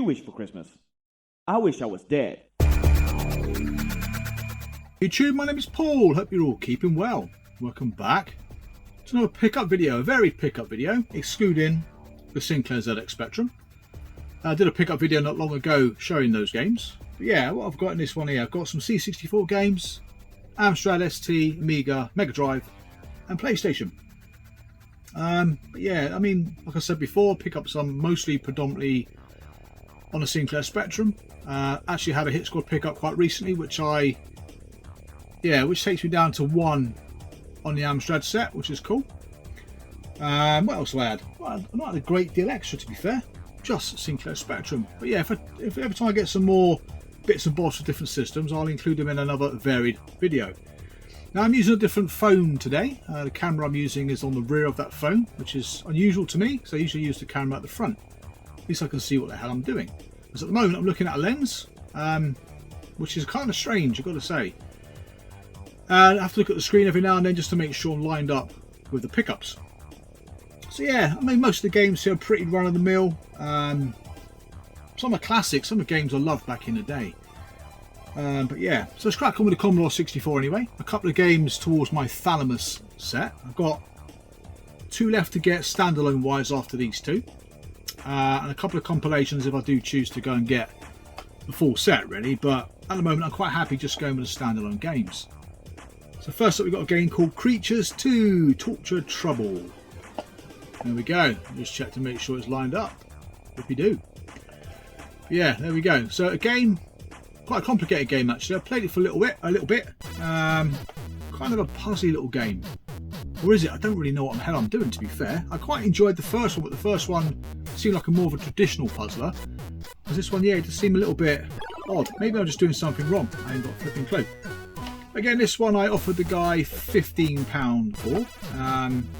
wish for Christmas? I wish I was dead. YouTube, my name is Paul. Hope you're all keeping well. Welcome back to another pickup video, a varied pickup video, excluding the Sinclair ZX Spectrum. I did a pickup video not long ago showing those games. But yeah, what I've got in this one here, I've got some C64 games, Amstrad ST, Amiga, Mega Drive, and PlayStation. But yeah, I mean, like I said before, pick up some mostly predominantly on the Sinclair Spectrum. Actually had a hit squad pickup quite recently, which takes me down to 1 on the Amstrad set, which is cool. What else do I add? Well, I've not had a great deal extra, to be fair, just Sinclair Spectrum. But yeah, if every time I get some more bits and bobs for different systems, I'll include them in another varied video. Now I'm using a different phone today. The camera I'm using is on the rear of that phone, which is unusual to me, so I usually use the camera at the front. At least I can see what the hell I'm doing. Because at the moment I'm looking at a lens, which is kind of strange, I've got to say. I have to look at the screen every now and then just to make sure I'm lined up with the pickups. So yeah, I mean, most of the games here are pretty run-of-the-mill. Some are classics, some are games I loved back in the day. But yeah, so let's crack on with the Commodore 64 anyway. A couple of games towards my Thalamus set. I've got 2 left to get standalone wise after these 2. And a couple of compilations if I do choose to go and get the full set really. But at the moment I'm quite happy just going with the standalone games. So first up we've got a game called Creatures 2 Torture Trouble. There we go. Just check to make sure it's lined up. If we do. Yeah, there we go. So a game, quite a complicated game actually. I played it for a little bit. Kind of a puzzly little game. Or is it? I don't really know what the hell I'm doing, to be fair. I quite enjoyed the first one, but the first one seemed like more of a traditional puzzler. Whereas this one, yeah, it just seemed a little bit odd. Maybe I'm just doing something wrong. I ain't got a flipping clue. Again, this one I offered the guy £15 for.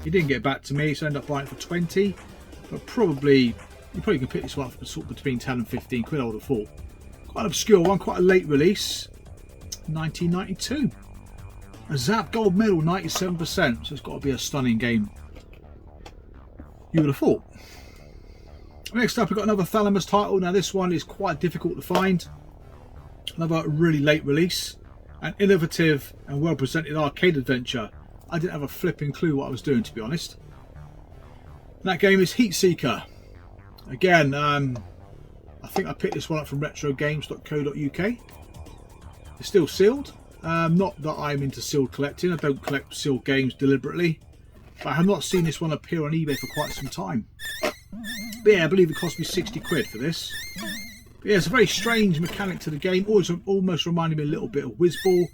He didn't get back to me, so I ended up buying it for 20. But you probably can pick this one up for sort of between 10 and 15 quid, I would have thought. Quite an obscure one, quite a late release. 1992. A Zap Gold Medal, 97%. So it's got to be a stunning game. You would have thought. Next up, we've got another Thalamus title. Now this one is quite difficult to find. Another really late release. An innovative and well presented arcade adventure. I didn't have a flipping clue what I was doing, to be honest. And that game is Heat Seeker. Again, I think I picked this one up from retrogames.co.uk. It's still sealed. Not that I'm into sealed collecting. I don't collect sealed games deliberately. But I have not seen this one appear on eBay for quite some time. But yeah, I believe it cost me 60 quid for this. But yeah, it's a very strange mechanic to the game. Almost reminded me a little bit of Whizball.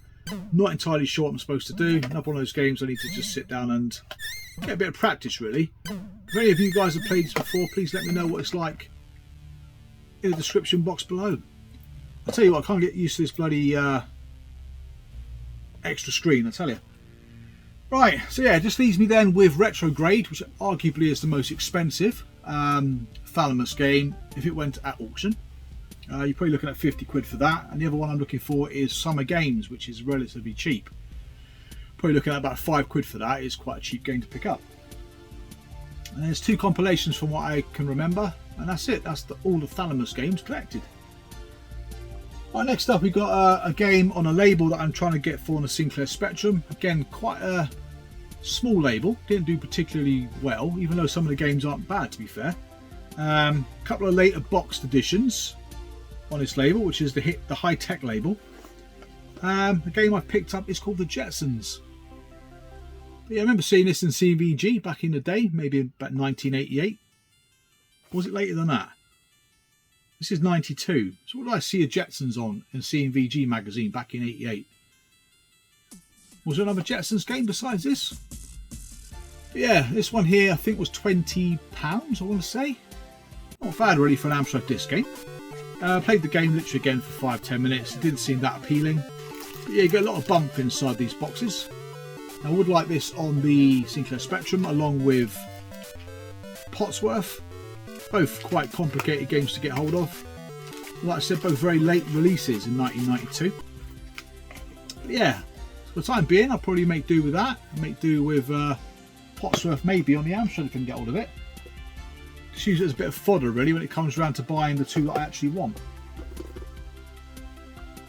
Not entirely sure what I'm supposed to do. Another one of those games I need to just sit down and get a bit of practice, really. If any of you guys have played this before, please let me know what it's like in the description box below. I'll tell you what, I can't get used to this bloody extra screen, I tell you. Right, so yeah, it just leaves me then with Retrograde, which arguably is the most expensive Thalamus game if it went at auction. You're probably looking at 50 quid for that, and the other one I'm looking for is Summer Games, which is relatively cheap. Probably looking at about 5 quid for that. It's quite a cheap game to pick up. And there's 2 compilations from what I can remember, and that's it. That's all the Thalamus games collected. Right, next up we've got a game on a label that I'm trying to get for on the Sinclair Spectrum. Again, quite a small label, didn't do particularly well, even though some of the games aren't bad, to be fair. A couple of later boxed editions on this label, which is the high-tech label. The game I picked up is called The Jetsons. But yeah, I remember seeing this in CVG back in the day, maybe about 1988. Or was it later than that? This is 92. So what did I see a Jetsons on in CVG magazine back in 88? Was there another Jetsons game besides this? But yeah, this one here I think was £20, I want to say. Not bad really for an Amstrad disc game. Played the game literally again for 5-10 minutes. It didn't seem that appealing. But yeah, you get a lot of bump inside these boxes. I would like this on the Sinclair Spectrum along with Potsworth. Both quite complicated games to get hold of. Like I said, both very late releases in 1992. But yeah, for the time being, I'll probably make do with that. Make do with Potsworth maybe on the Amstrad if I can get hold of it. Just use it as a bit of fodder really when it comes around to buying the two that I actually want.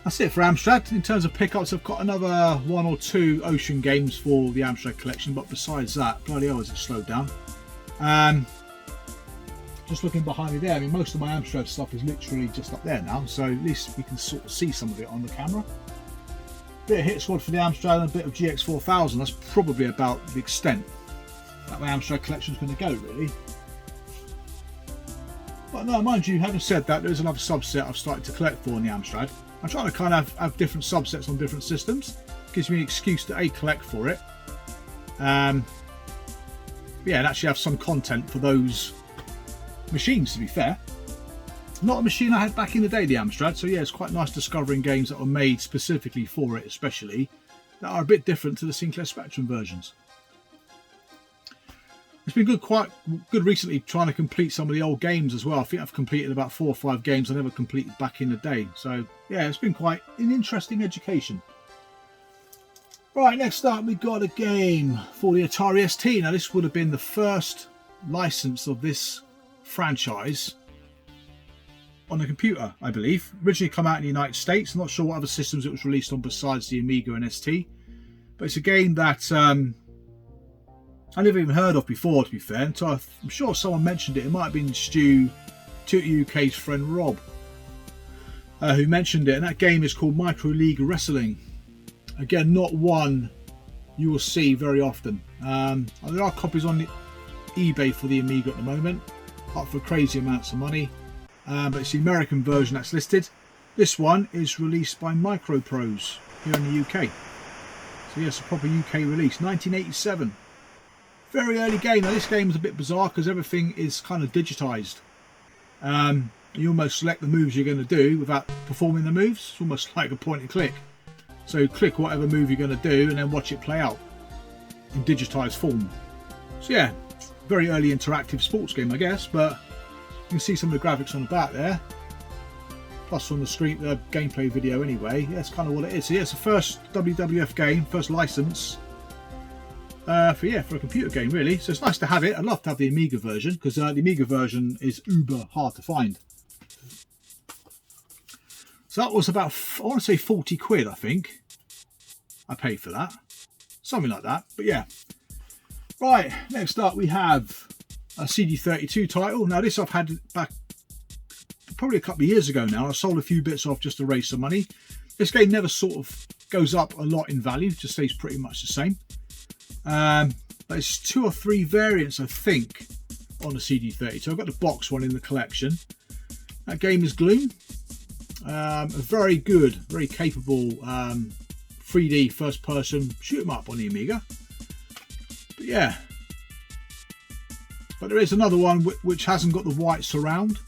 That's it for Amstrad. In terms of pickups, I've got another 1 or 2 Ocean games for the Amstrad collection, but besides that, bloody hell, has it slowed down. Just looking behind me there, I mean, most of my Amstrad stuff is literally just up there now, so at least we can sort of see some of it on the camera. Bit of hit squad for the Amstrad and a bit of GX4000. That's probably about the extent that my Amstrad collection is going to go, really. But no, mind you, having said that, there is another subset I've started to collect for on the Amstrad. I'm trying to kind of have different subsets on different systems. Gives me an excuse to collect for it. Yeah, and actually have some content for those machines, to be fair. Not a machine I had back in the day, the Amstrad, so yeah, it's quite nice discovering games that were made specifically for it, especially, that are a bit different to the Sinclair Spectrum versions. It's been quite good recently trying to complete some of the old games as well. I think I've completed about 4 or 5 games I never completed back in the day. So yeah, it's been quite an interesting education. Right, next up we've got a game for the Atari ST. Now this would have been the first license of this franchise on a computer, I believe. Originally come out in the United States. I'm not sure what other systems it was released on besides the Amiga and ST. But it's a game that I never even heard of before, to be fair. So I'm sure someone mentioned it. It might have been Stu, UK's friend Rob, who mentioned it. And that game is called Micro League Wrestling. Again, not one you will see very often. There are copies on eBay for the Amiga at the moment, up for crazy amounts of money. But it's the American version that's listed. This one is released by Microprose here in the UK. So yes, a proper UK release, 1987. Very early game. Now this game is a bit bizarre because everything is kind of digitized. You almost select the moves you're going to do without performing the moves. It's almost like a point and click. So click whatever move you're going to do and then watch it play out in digitized form. So yeah, very early interactive sports game, I guess, but you can see some of the graphics on the back there. Plus on the screen, the gameplay video anyway. Yeah, that's kind of what it is. So yeah, it's the first WWF game, first license for a computer game really. So it's nice to have it. I'd love to have the Amiga version because the Amiga version is uber hard to find. So that was about, I want to say 40 quid, I think. I paid for that. Something like that, but yeah. Right, next up we have a CD32 title. Now this I've had back probably a couple of years ago now. I sold a few bits off just to raise some money. This game never sort of goes up a lot in value, just stays pretty much the same. But it's 2 or 3 variants, I think, on the CD32. I've got the box one in the collection. That game is Gloom. A very good, very capable 3D first person shoot 'em up on the Amiga. But yeah. But there is another one which hasn't got the white surround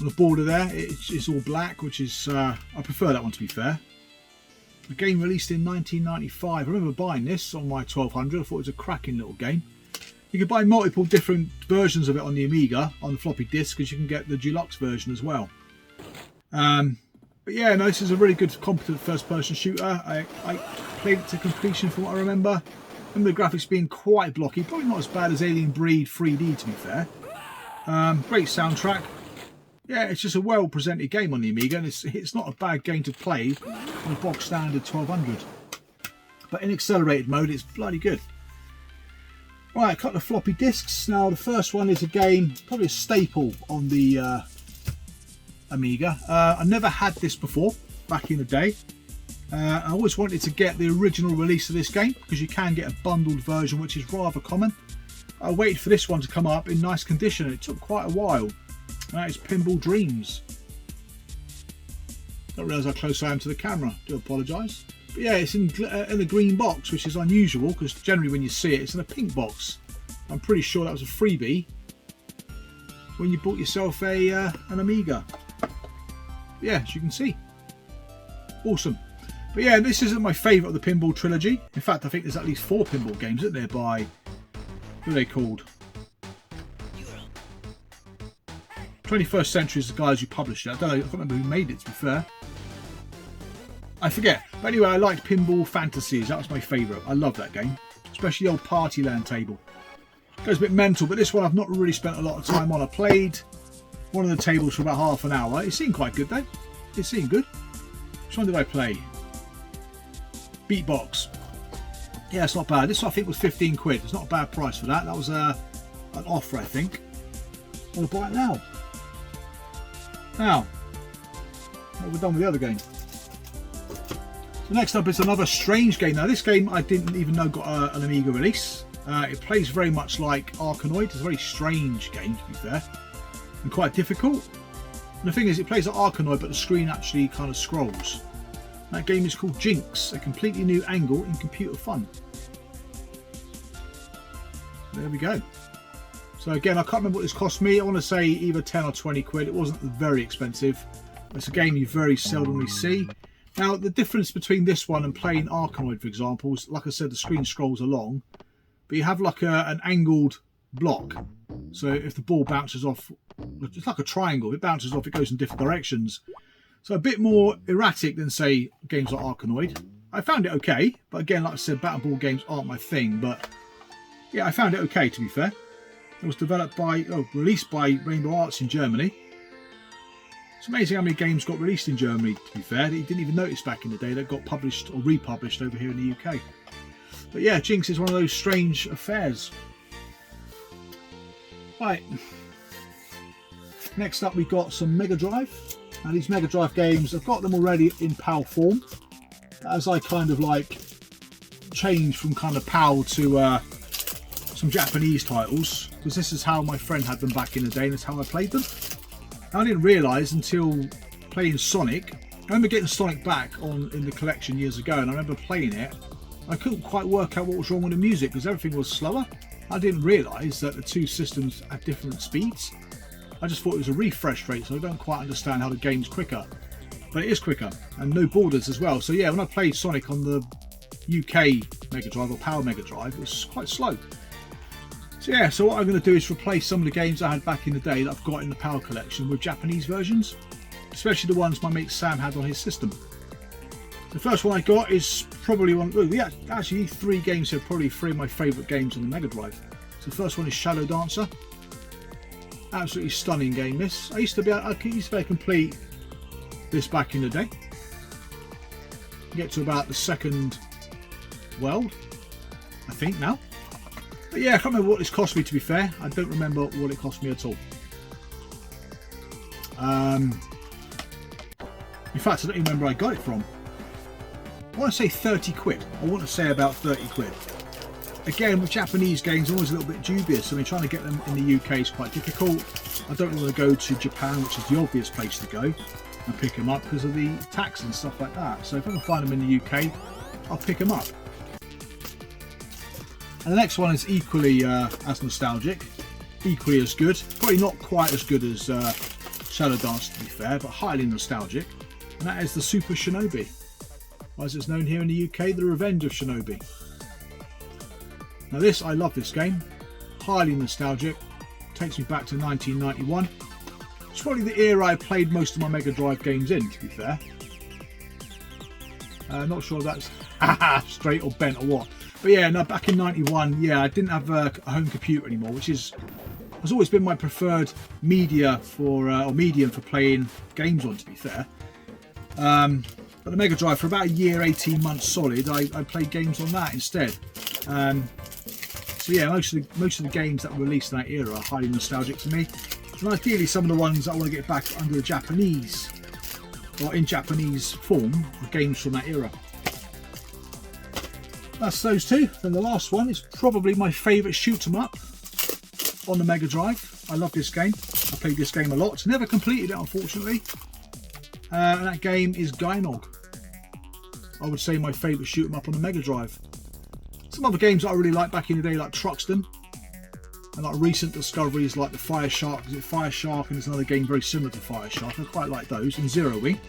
on the border there. It's all black, which is I prefer that one, to be fair. The game released in 1995. I remember buying this on my 1200. I thought it was a cracking little game. You can buy multiple different versions of it on the Amiga on the floppy disk, because you can get the deluxe version as well. But yeah, no, this is a really good, competent first-person shooter. I played it to completion from what I remember. I remember the graphics being quite blocky, probably not as bad as Alien Breed 3D, to be fair. Great soundtrack. Yeah, it's just a well-presented game on the Amiga, and it's not a bad game to play on a box standard 1200. But in accelerated mode, it's bloody good. Right, a couple of floppy disks. Now, the first one is a game, probably a staple on the Amiga. I never had this before, back in the day. I always wanted to get the original release of this game, because you can get a bundled version, which is rather common. I waited for this one to come up in nice condition, and it took quite a while. That is Pinball Dreams. Don't realise how close I am to the camera. Do apologise. But yeah, it's in a green box, which is unusual because generally when you see it, it's in a pink box. I'm pretty sure that was a freebie when you bought yourself an Amiga. Yeah, as you can see. Awesome. But yeah, this isn't my favourite of the Pinball trilogy. In fact, I think there's at least 4 pinball games, isn't there, by... who are they called? 21st Century is the guys who published it. I can't remember who made it, to be fair. I forget. But anyway, I liked Pinball Fantasies. That was my favourite. I love that game. Especially the old Partyland table. Goes a bit mental, but this one I've not really spent a lot of time on. I played one of the tables for about half an hour. It seemed quite good though. It seemed good. Which one did I play? Beatbox. Yeah, it's not bad. This I think was 15 quid. It's not a bad price for that. That was an offer, I think. I'm going to buy it now. Now, we're done with the other game. So next up is another strange game. Now this game I didn't even know got an Amiga release. It plays very much like Arkanoid. It's a very strange game, to be fair, and quite difficult. And the thing is, it plays like Arkanoid, but the screen actually kind of scrolls. That game is called Jinx, a completely new angle in computer fun. There we go. So again, I can't remember what this cost me. I want to say either 10 or 20 quid. It wasn't very expensive. It's a game you very seldomly see. Now, the difference between this one and playing Arkanoid, for example, is, like I said, the screen scrolls along, but you have like an angled block. So if the ball bounces off, it's like a triangle. If it bounces off, it goes in different directions. So a bit more erratic than, say, games like Arkanoid. I found it okay, but again, like I said, battle ball games aren't my thing. But yeah, I found it okay, to be fair. It was released by Rainbow Arts in Germany. It's amazing how many games got released in Germany, to be fair, that you didn't even notice back in the day that got published or republished over here in the UK. But yeah, Jinx is one of those strange affairs. Right. Next up, we've got some Mega Drive. Now these Mega Drive games, I've got them already in PAL form. As I kind of like change from kind of PAL to some Japanese titles, because this is how my friend had them back in the day and that's how I played them. I didn't realise until playing Sonic. I remember getting Sonic back in the collection years ago, and I remember playing it. I couldn't quite work out what was wrong with the music because everything was slower. I didn't realise that the two systems had different speeds. I just thought it was a refresh rate, so I don't quite understand how the game's quicker. But it is quicker, and no borders as well. So yeah, when I played Sonic on the UK Mega Drive or PAL Mega Drive, it was quite slow. So yeah, so what I'm going to do is replace some of the games I had back in the day that I've got in the PAL collection with Japanese versions, especially the ones my mate Sam had on his system. The first one I got is probably one. Oh, yeah, actually, three games here are probably three of my favourite games on the Mega Drive. So the first one is Shadow Dancer. Absolutely stunning game. This I used to be able to complete this back in the day. Get to about the second world, I think now. But yeah, I can't remember what this cost me, to be fair. I don't remember what it cost me at all. In fact, I don't even remember where I got it from. I want to say 30 quid. I want to say about 30 quid. Again, with Japanese games, I'm always a little bit dubious. I mean, trying to get them in the UK is quite difficult. I don't want to go to Japan, which is the obvious place to go, and pick them up because of the tax and stuff like that. So if I can find them in the UK, I'll pick them up. And the next one is equally as nostalgic, equally as good. Probably not quite as good as Shadow Dance, to be fair, but highly nostalgic. And that is the Super Shinobi, or as it's known here in the UK, the Revenge of Shinobi. Now this, I love this game, highly nostalgic, takes me back to 1991. It's probably the era I played most of my Mega Drive games in, to be fair. Not sure if that's straight or bent or what. But yeah, no, back in 91, yeah, I didn't have a home computer anymore, which has always been my preferred media for, or medium for playing games on, to be fair. But the Mega Drive, for about a year, 18 months solid, I played games on that instead. So yeah, most of the games that were released in that era are highly nostalgic to me. And ideally, some of the ones that I want to get back under a Japanese, or in Japanese form, are games from that era. That's those two. Then the last one is probably my favourite shoot 'em up on the Mega Drive. I love this game. I played this game a lot. Never completed it, unfortunately. And that game is Gainog. I would say my favourite shoot 'em up on the Mega Drive. Some other games that I really like back in the day, like Truxton, and like recent discoveries like the Fire Shark. Is it Fire Shark? And there's another game very similar to Fire Shark. I quite like those. And Zero Wing.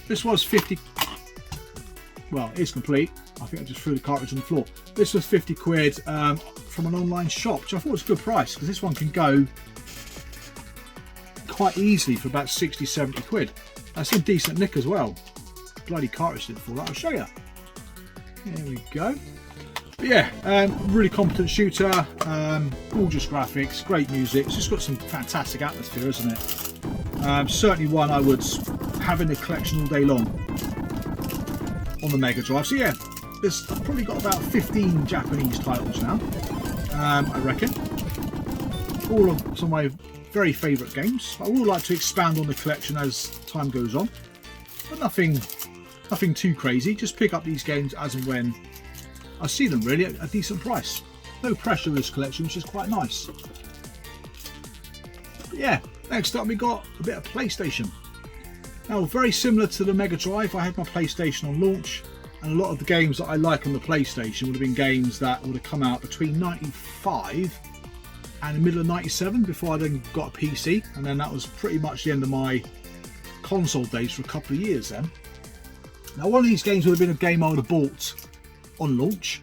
This was 50. Well, it's complete. I think I just threw the cartridge on the floor. This was 50 quid from an online shop, which I thought was a good price because this one can go quite easily for about 60, 70 quid. That's some decent nick as well. Bloody cartridge didn't fall out. I'll show you. There we go. But yeah, really competent shooter, gorgeous graphics, great music. It's just got some fantastic atmosphere, isn't it? Certainly one I would have in the collection all day long on the Mega Drive. So yeah, there's probably got about 15 Japanese titles now, I reckon. All of some of my very favourite games. I would like to expand on the collection as time goes on, but nothing too crazy. Just pick up these games as and when I see them, really, at a decent price. No pressure in this collection, which is quite nice. But yeah, next up we got a bit of PlayStation. Now, very similar to the Mega Drive, I had my PlayStation on launch, and a lot of the games that I like on the PlayStation would have been games that would have come out between 95 and the middle of 97 before I then got a PC, and then that was pretty much the end of my console days for a couple of years then. Now, one of these games would have been a game I would have bought on launch.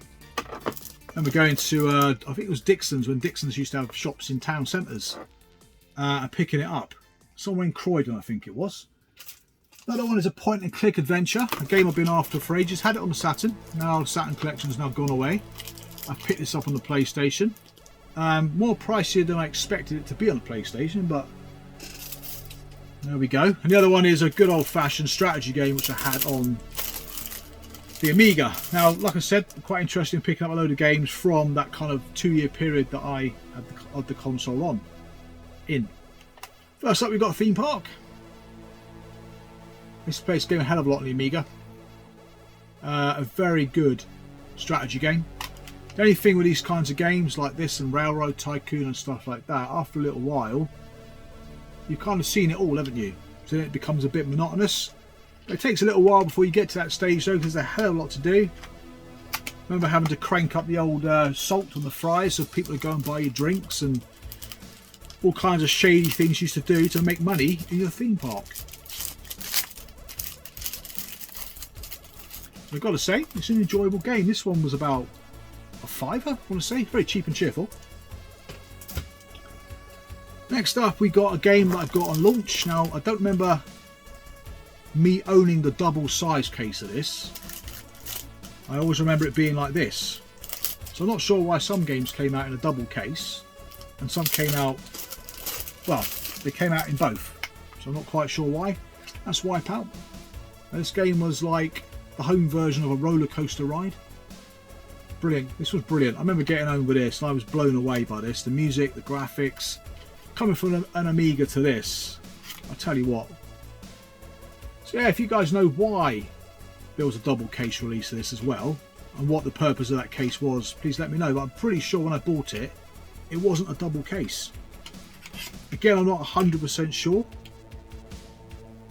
And we're going to, I think it was Dixon's, when Dixon's used to have shops in town centres, and picking it up. Somewhere in Croydon, I think it was. Another one is a point and click adventure, a game I've been after for ages. Had it on the Saturn. Now the Saturn collection's now gone away. I've picked this up on the PlayStation. More pricier than I expected it to be on the PlayStation, but there we go. And the other one is a good old-fashioned strategy game which I had on the Amiga. Now, like I said, quite interested in picking up a load of games from that kind of 2-year period that I had the console on. First up, we've got a theme park. This place game a hell of a lot on the Amiga. A very good strategy game. The only thing with these kinds of games like this and Railroad Tycoon and stuff like that, after a little while, you've kind of seen it all, haven't you? So then it becomes a bit monotonous. It takes a little while before you get to that stage though, because there's a hell of a lot to do. Remember having to crank up the old salt on the fries so people would go and buy you drinks, and all kinds of shady things you used to do to make money in your theme park. I've got to say, it's an enjoyable game. This one was about a £5, I want to say. Very cheap and cheerful. Next up, we got a game that I've got on launch. Now, I don't remember me owning the double size case of this. I always remember it being like this. So I'm not sure why some games came out in a double case and some came out, well, they came out in both. So I'm not quite sure why. That's Wipeout. And this game was like the home version of a roller coaster ride. Brilliant. This was brilliant. I remember getting home with this and I was blown away by this. The music, the graphics. Coming from an Amiga to this, I'll tell you what. So yeah, if you guys know why there was a double case release of this as well, and what the purpose of that case was, please let me know. But I'm pretty sure when I bought it, it wasn't a double case. Again, I'm not 100% sure.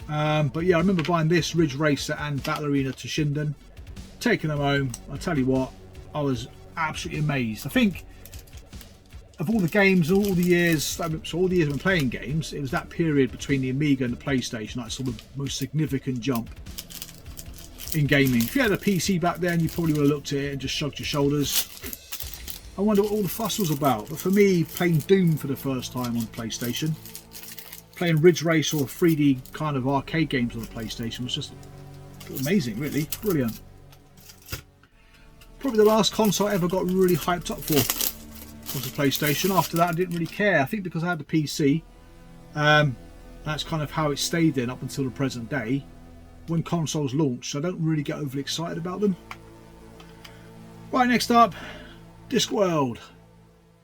But yeah, I remember buying this, Ridge Racer and Battle Arena to Shinden, taking them home. I'll tell you what, I was absolutely amazed. I think of all the games, all the years, so all the years I've been playing games, it was that period between the Amiga and the PlayStation that I saw the most significant jump in gaming. If you had a PC back then, you probably would have looked at it and just shrugged your shoulders. I wonder what all the fuss was about. But for me, playing Doom for the first time on PlayStation, playing Ridge Race or 3D kind of arcade games on the PlayStation was just amazing, really. Brilliant. Probably the last console I ever got really hyped up for was the PlayStation. After that, I didn't really care. I think because I had the PC, that's kind of how it stayed in up until the present day. When consoles launch, I don't really get overly excited about them. Right, next up, Discworld.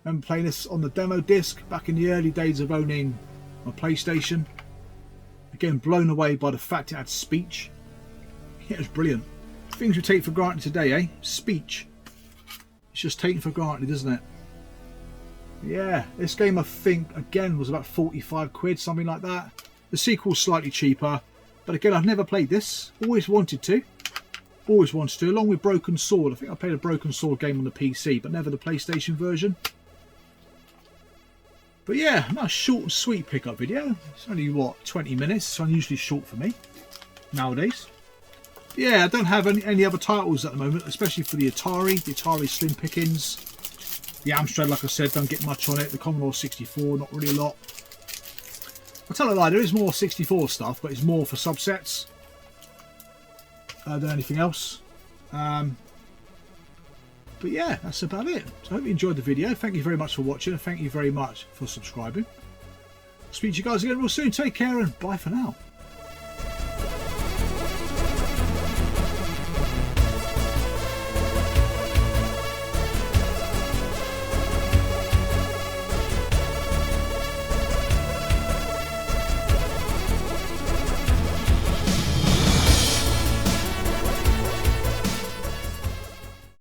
Remember playing this on the demo disc back in the early days of owning my PlayStation. Again, blown away by the fact it had speech. Yeah, it was brilliant. Things we take for granted today, eh? Speech. It's just taken for granted, isn't it? Yeah, this game I think again was about 45 quid, something like that. The sequel's slightly cheaper, but again I've never played this. Always wanted to, along with Broken Sword. I think I played a Broken Sword game on the PC, but never the PlayStation version. But yeah, nice short and sweet pickup video. It's only what, 20 minutes. It's unusually short for me nowadays. Yeah, I don't have any other titles at the moment, especially for the Atari Slim Pickings. The Amstrad, like I said, don't get much on it. The Commodore 64, not really a lot. I'll tell a lie, there is more 64 stuff, but it's more for subsets than anything else. But yeah, that's about it. So I hope you enjoyed the video. Thank you very much for watching, and thank you very much for subscribing. I'll speak to you guys again real soon. Take care and bye for now.